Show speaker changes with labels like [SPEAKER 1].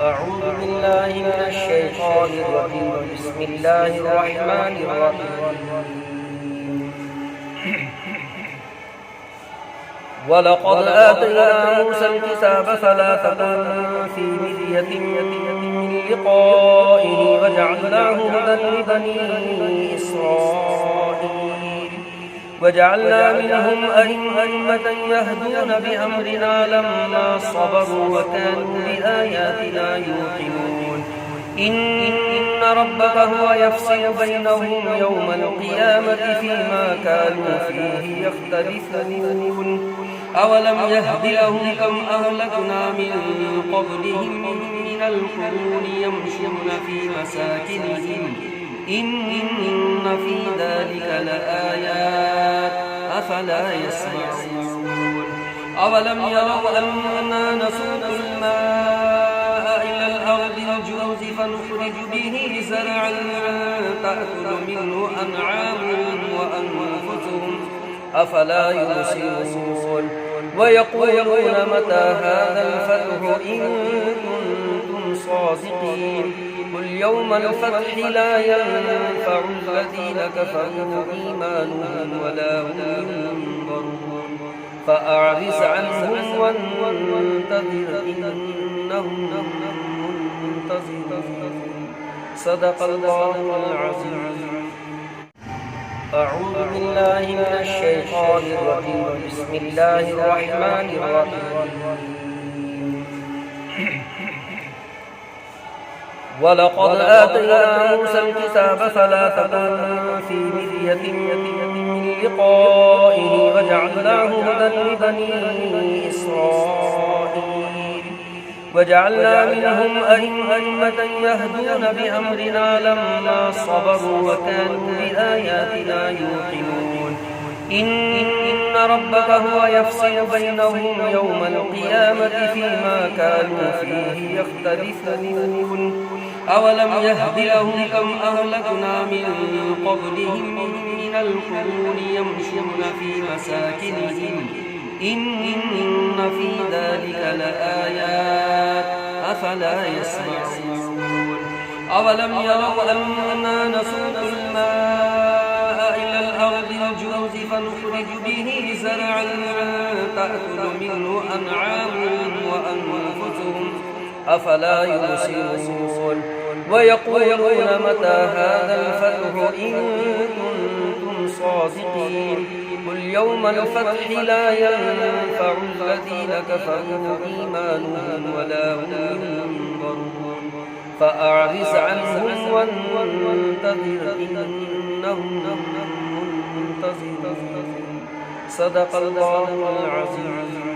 [SPEAKER 1] أعوذ بالله من الشيطان الرجيم. بسم الله الرحمن الرحيم. ولقد آتينا موسى الكتاب فلا تكن في مرية من لقائه وجعلناه هدى لبني إسرائيل وجعلنا منهم أئمة يهدون بأمرنا لما صبروا وكانوا بآياتنا يوقنون. إن ربك هو يفصل بينهم يوم القيامة فيما كانوا فيه يختلفون. أولم يهد لهم كم أهلكنا من قبلهم من القرون يمشون في مساكنهم إن في ذلك لآيات أفلا يسمعون. أولم يروا أنا نسوق الماء إلى الأرض الجرز فنخرج به زرعا تأكل منه أنعامهم وأنفسهم أفلا يبصرون. ويقولون متى هذا الفتح إن كنتم صادقين. قل يوم الفتح لا ينفع الذين كفروا إيمانهم ولا هم ينظرون. فأعرض عنهم وانتظر إنهم منتظرون. صدق الله العظيم. أعوذ بالله من الشيطان الرجيم. بسم الله الرحمن الرحيم. ولقد آتينا موسى الكتاب فلا تكن في مرية من لقائه وجعلناه هدى لبني إسرائيل وجعلنا منهم أئمة يهدون بأمرنا لما صبروا وكانوا بآياتنا يوقنون. إن ربك هو يفصل بينهم يوم القيامة فيما كانوا فيه يختلفون. أولم يهد لهم كم أهلكنا من قبلهم من القرون يمشون في مساكنهم إن في ذلك لآيات أفلا يسمعون. أولم يروا أنا نسوق الماء إلى الأرض الجرز فنخرج به زرعا تأكل منه أنعامهم وأنفسهم أفلا يبصرون. ويقولون متى هذا الفتح إن كنتم صادقين. قل يوم الفتح لا ينفع الذين كفروا إيمانهم ولا هم ينظرون. فأعرض عنهم وانتظر إنهم منتظرون. صدق الله العظيم.